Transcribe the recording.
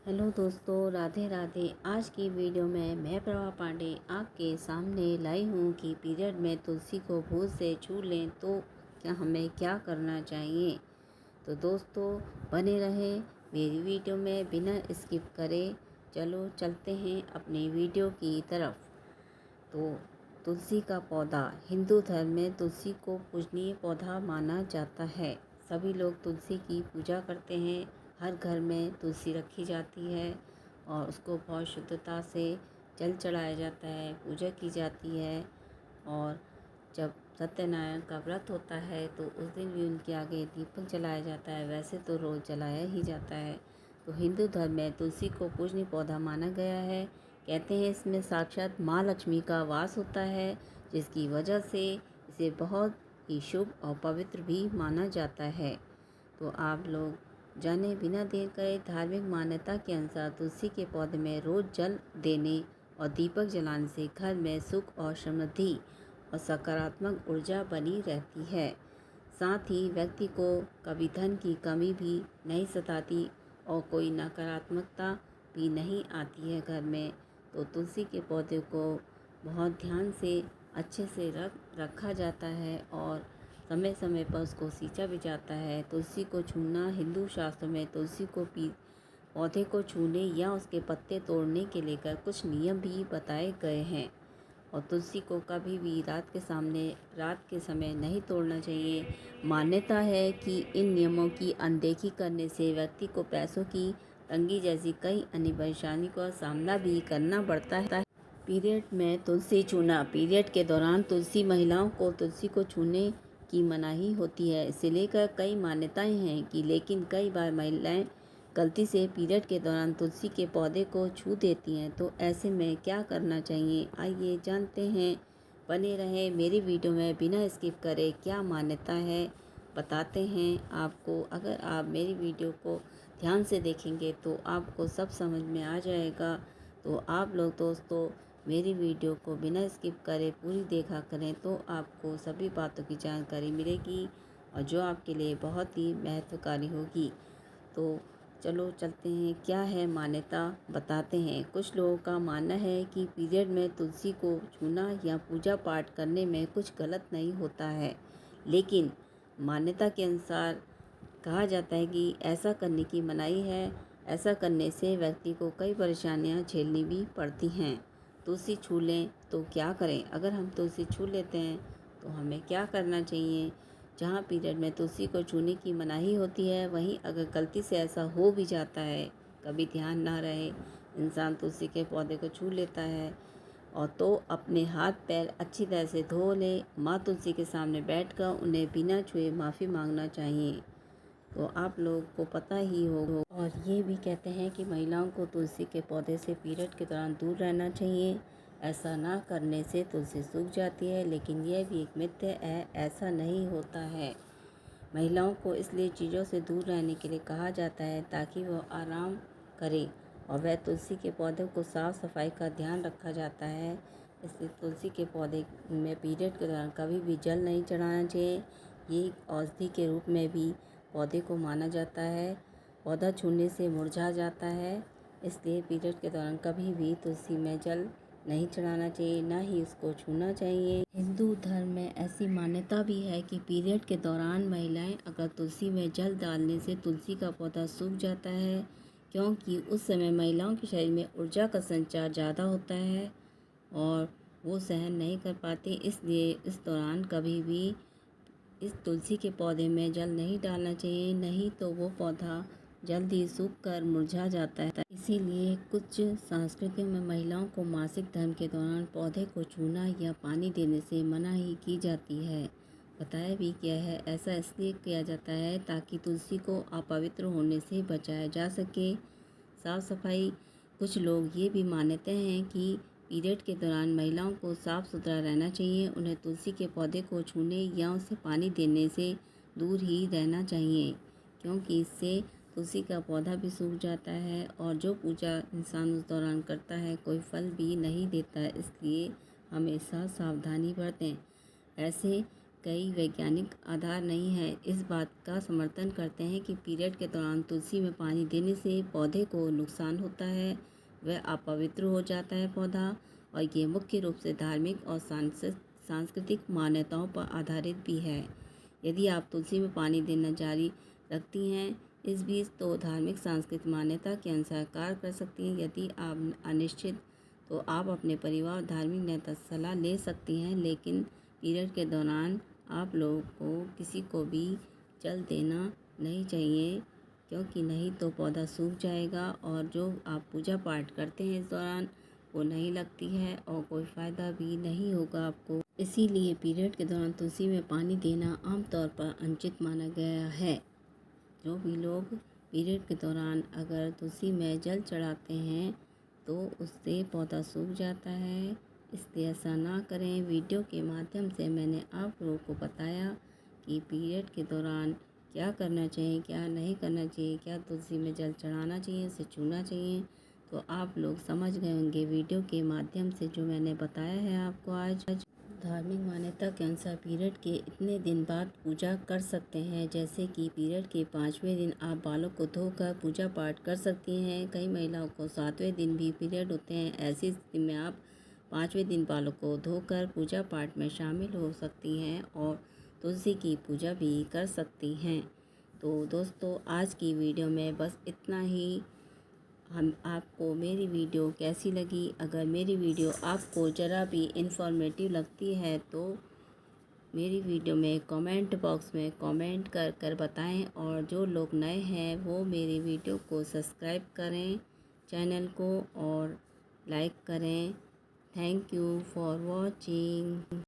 Hello दोस्तों, राधे राधे। आज की वीडियो में मैं प्रभा पांडे आपके सामने लाई हूँ कि पीरियड में तुलसी को भूत से छू लें तो हमें क्या करना चाहिए। तो दोस्तों बने रहें मेरी वीडियो में बिना स्किप करे। चलो चलते हैं अपनी वीडियो की तरफ। तो तुलसी का पौधा, हिंदू धर्म में तुलसी को पूजनीय पौधा माना जाता है। सभी लोग तुलसी की पूजा करते हैं। हर घर में तुलसी रखी जाती है और उसको बहुत शुद्धता से जल चढ़ाया जाता है, पूजा की जाती है। और जब सत्यनारायण का व्रत होता है तो उस दिन भी उनके आगे दीपक जलाया जाता है। वैसे तो रोज़ जलाया ही जाता है। तो हिंदू धर्म में तुलसी को पूजनीय पौधा माना गया है। कहते हैं इसमें साक्षात माँ लक्ष्मी का वास होता है, जिसकी वजह से इसे बहुत ही शुभ और पवित्र भी माना जाता है। तो आप लोग जाने बिना देर करे, धार्मिक मान्यता के अनुसार तुलसी के पौधे में रोज जल देने और दीपक जलाने से घर में सुख और समृद्धि और सकारात्मक ऊर्जा बनी रहती है। साथ ही व्यक्ति को कभी धन की कमी भी नहीं सताती और कोई नकारात्मकता भी नहीं आती है घर में। तो तुलसी के पौधे को बहुत ध्यान से अच्छे से रखा जाता है और समय समय पर उसको सींचा भी जाता है। तुलसी को छूना, हिंदू शास्त्रों में तुलसी को पौधे को छूने या उसके पत्ते तोड़ने के लेकर कुछ नियम भी बताए गए हैं। और तुलसी को कभी भी रात के समय नहीं तोड़ना चाहिए। मान्यता है कि इन नियमों की अनदेखी करने से व्यक्ति को पैसों की तंगी जैसी कई अन्य परेशानी का सामना भी करना पड़ता है। पीरियड में तुलसी छूना, पीरियड के दौरान महिलाओं को तुलसी को छूने की मनाही होती है। इसे लेकर कई मान्यताएं हैं कि लेकिन कई बार महिलाएं गलती से पीरियड के दौरान तुलसी के पौधे को छू देती हैं। तो ऐसे में क्या करना चाहिए, आइए जानते हैं। बने रहें मेरी वीडियो में बिना स्किप करे। क्या मान्यता है बताते हैं आपको। अगर आप मेरी वीडियो को ध्यान से देखेंगे तो आपको सब समझ में आ जाएगा। तो आप लोग दोस्तों मेरी वीडियो को बिना स्किप करे पूरी देखा करें तो आपको सभी बातों की जानकारी मिलेगी और जो आपके लिए बहुत ही महत्वकारी होगी। तो चलो चलते हैं, क्या है मान्यता बताते हैं। कुछ लोगों का मानना है कि पीरियड में तुलसी को छूना या पूजा पाठ करने में कुछ गलत नहीं होता है, लेकिन मान्यता के अनुसार कहा जाता है कि ऐसा करने की मनाही है। ऐसा करने से व्यक्ति को कई परेशानियां झेलनी भी पड़ती हैं। तुलसी छू लें तो क्या करें। अगर हम तुलसी छू लेते हैं तो हमें क्या करना चाहिए। जहाँ पीरियड में तुलसी को छूने की मनाही होती है, वहीं अगर गलती से ऐसा हो भी जाता है, कभी ध्यान ना रहे, इंसान तुलसी के पौधे को छू लेता है और तो अपने हाथ पैर अच्छी तरह से धो ले। माँ तुलसी के सामने बैठकर उन्हें बिना छुए माफ़ी मांगना चाहिए। तो आप लोग को पता ही होगा। और ये भी कहते हैं कि महिलाओं को तुलसी के पौधे से पीरियड के दौरान दूर रहना चाहिए। ऐसा ना करने से तुलसी सूख जाती है, लेकिन यह भी एक मिथ्य है, ऐसा नहीं होता है। महिलाओं को इसलिए चीज़ों से दूर रहने के लिए कहा जाता है ताकि वह आराम करे और वह तुलसी के पौधे को साफ़ सफाई का ध्यान रखा जाता है। इसलिए तुलसी के पौधे में पीरियड के दौरान कभी भी जल नहीं चढ़ाना चाहिए। ये औषधि के रूप में भी पौधे को माना जाता है। पौधा छूने से मुरझा जाता है, इसलिए पीरियड के दौरान कभी भी तुलसी में जल नहीं चढ़ाना चाहिए, ना ही उसको छूना चाहिए। हिंदू धर्म में ऐसी मान्यता भी है कि पीरियड के दौरान महिलाएं अगर तुलसी में जल डालने से तुलसी का पौधा सूख जाता है, क्योंकि उस समय महिलाओं के शरीर में ऊर्जा का संचार ज़्यादा होता है और वो सहन नहीं कर पाते। इसलिए इस दौरान कभी भी इस तुलसी के पौधे में जल नहीं डालना चाहिए, नहीं तो वो पौधा जल्दी सूख कर मुरझा जाता है। इसीलिए कुछ संस्कृतियों में महिलाओं को मासिक धर्म के दौरान पौधे को छूना या पानी देने से मनाही की जाती है। बताया भी गया है, ऐसा इसलिए किया जाता है ताकि तुलसी को अपवित्र होने से बचाया जा सके। साफ सफाई, कुछ लोग ये भी मानते हैं कि पीरियड के दौरान महिलाओं को साफ़ सुथरा रहना चाहिए। उन्हें तुलसी के पौधे को छूने या उसे पानी देने से दूर ही रहना चाहिए, क्योंकि इससे तुलसी का पौधा भी सूख जाता है और जो पूजा इंसान उस दौरान करता है कोई फल भी नहीं देता है। इसलिए हमेशा सावधानी बरतें। ऐसे कई वैज्ञानिक आधार नहीं है। इस बात का समर्थन करते हैं कि पीरियड के दौरान तुलसी में पानी देने से पौधे को नुकसान होता है, वह अपवित्र हो जाता है पौधा, और ये मुख्य रूप से धार्मिक और सांस्कृतिक मान्यताओं पर आधारित भी है। यदि आप तुलसी में पानी देना जारी रखती हैं इस बीच, तो धार्मिक सांस्कृतिक मान्यता के अनुसार कार्य कर सकती हैं। यदि आप अनिश्चित, तो आप अपने परिवार और धार्मिक नेता से सलाह ले सकती हैं, लेकिन पीरियड के दौरान आप लोगों को किसी को भी जल देना नहीं चाहिए, क्योंकि नहीं तो पौधा सूख जाएगा और जो आप पूजा पाठ करते हैं इस दौरान वो नहीं लगती है और कोई फ़ायदा भी नहीं होगा आपको। इसीलिए पीरियड के दौरान तुलसी में पानी देना आमतौर पर अनुचित माना गया है। जो भी लोग पीरियड के दौरान अगर तुलसी में जल चढ़ाते हैं तो उससे पौधा सूख जाता है, इसलिए ऐसा ना करें। वीडियो के माध्यम से मैंने आप लोगों को बताया कि पीरियड के दौरान क्या करना चाहिए, क्या नहीं करना चाहिए, क्या तुलसी में जल चढ़ाना चाहिए, उसे छूना चाहिए। तो आप लोग समझ गए होंगे वीडियो के माध्यम से जो मैंने बताया है आपको आज। धार्मिक मान्यता के अनुसार पीरियड के इतने दिन बाद पूजा कर सकते हैं, जैसे कि पीरियड के 5वें दिन आप बालों को धोकर पूजा पाठ कर सकती हैं। कई महिलाओं को 7वें दिन भी पीरियड होते हैं, ऐसी स्थिति में आप 5वें दिन बालों को धोकर पूजा पाठ में शामिल हो सकती हैं और तुलसी की पूजा भी कर सकती हैं। तो दोस्तों, आज की वीडियो में बस इतना ही। हम आपको मेरी वीडियो कैसी लगी? अगर मेरी वीडियो आपको ज़रा भी इन्फॉर्मेटिव लगती है तो मेरी वीडियो में कमेंट बॉक्स में कमेंट कर कर बताएं, और जो लोग नए हैं वो मेरी वीडियो को सब्सक्राइब करें चैनल को और लाइक करें। Thank you for watching.